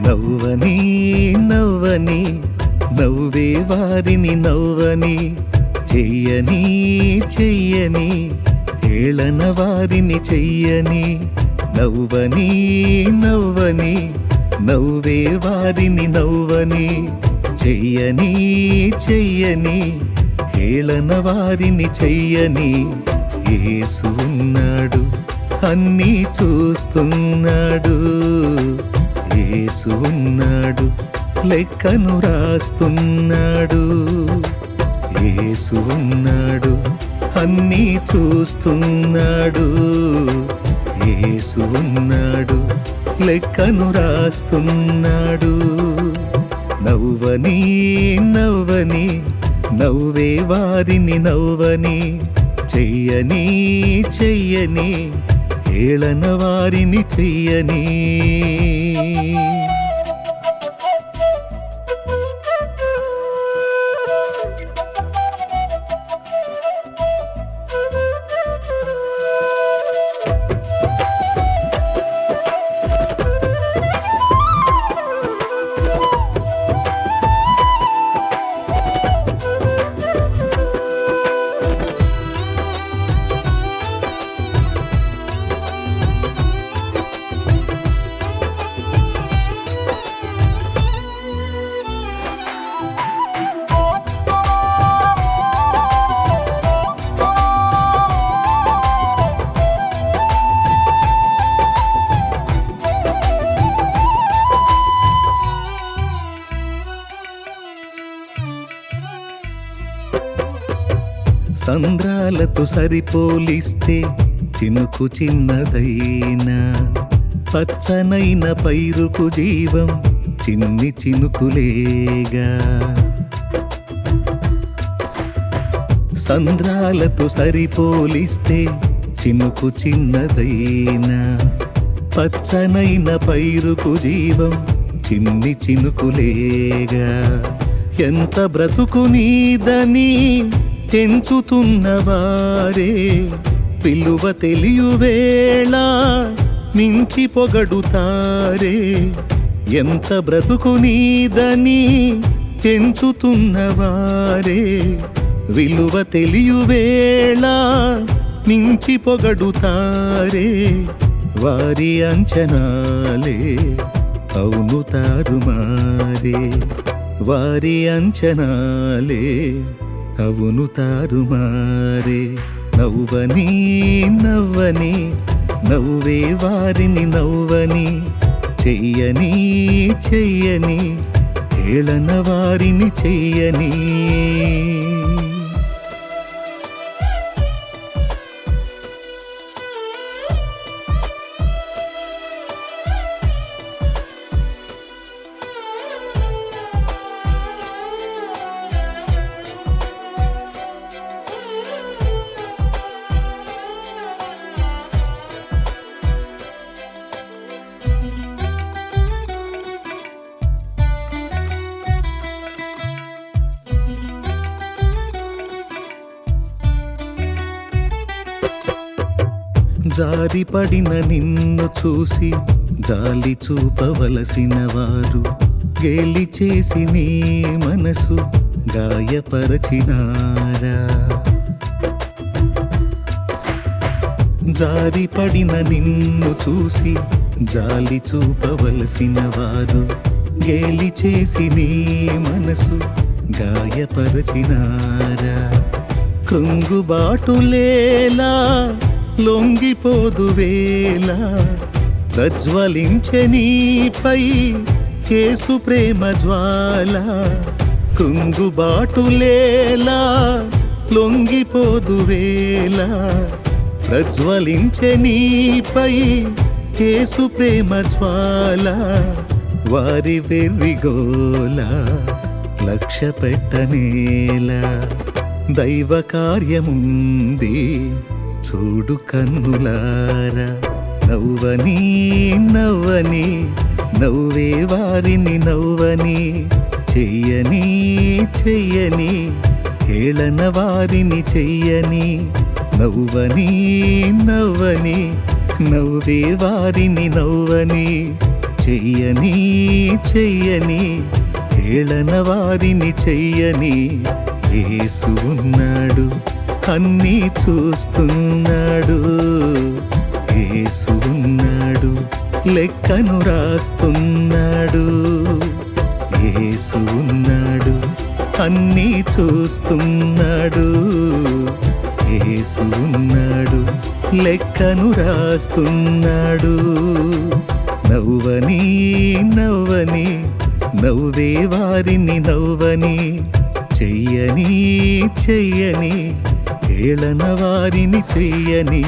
నవ్వని నవ్వని నవ్వే వారిని నవ్వని చెయ్యని చెయ్యని హేళన వారిని చెయ్యని నవ్వని నవ్వని నవ్వే వారిని నవ్వని చెయ్యని చెయ్యని హేళన వారిని చెయ్యని యేసు ఉన్నాడు అన్నీ చూస్తున్నాడు యేసు ఉన్నాడు లెక్కను రాస్తున్నాడు యేసు ఉన్నాడు అన్నీ చూస్తున్నాడు యేసు ఉన్నాడు లెక్కను రాస్తున్నాడు నవ్వని నవ్వని నవ్వే వారిని నవ్వని చెయ్యని చెయ్యని హేళన వారిని చెయ్యని సంద్రాలతో సరిపోలిస్తే చినుకు చిన్నదైనా పచ్చనైన పైరుకు జీవం చిన్ని చినుకులేగా సంద్రాలతో సరిపోలిస్తే చినుకు చిన్నదైనా పచ్చనైన పైరుకు జీవం చిన్ని చినుకులేగా ఎంత బ్రతుకు నీదని పెంచుతున్నవారే పిలువ తెలియువేళ మించి పొగడుతారే ఎంత బ్రతుకు నీదని పెంచుతున్నవారే విలువ తెలియువేళ మించి పొగడుతారే వారి అంచనాలే అవును తారుమారే వారి అంచనాలే అవును తారుమారే నవ్వని నవ్వని నవ్వే వారిని నవ్వని చెయ్యని చెయ్యని హేళన వారిని చెయ్యని జారిపడిన నిన్ను చూసి జాలి చూపవలసిన వారు గేలి చేసి నీ మనసు గాయపరచినారా జారిపడిన నిన్ను చూసి జాలి చూపవలసిన వారు గేలి చేసి నీ మనసు గాయపరచినారా కృంగుబాటులేలా లొంగిపోదువేళ ప్రజ్వలించె నీపై యేసు ప్రేమ జ్వాల కృంగుబాటులేలా లొంగిపోదు వేళ ప్రజ్వలించే నీపై యేసు ప్రేమ జ్వాల వారి వెర్రిగోల లక్ష్య పెట్టనేలా దైవ కార్యముంది చూడు కన్నులారా నవ్వని నవ్వని నవ్వే వారిని నవ్వని చెయ్యని చెయ్యని హేళన వారిని చెయ్యని నవ్వని నవ్వని నవ్వే వారిని నవ్వని చెయ్యని చెయ్యని హేళన వారిని చెయ్యని యేసు ఉన్నాడు అన్నీ చూస్తున్నాడు యేసు ఉన్నాడు లెక్కను రాస్తున్నాడు యేసు ఉన్నాడు అన్నీ చూస్తున్నాడు యేసు ఉన్నాడు లెక్కను రాస్తున్నాడు నవ్వని నవ్వని నవ్వే వారిని నవ్వని చెయ్యని చెయ్యని హేళన వారిని చెయ్యని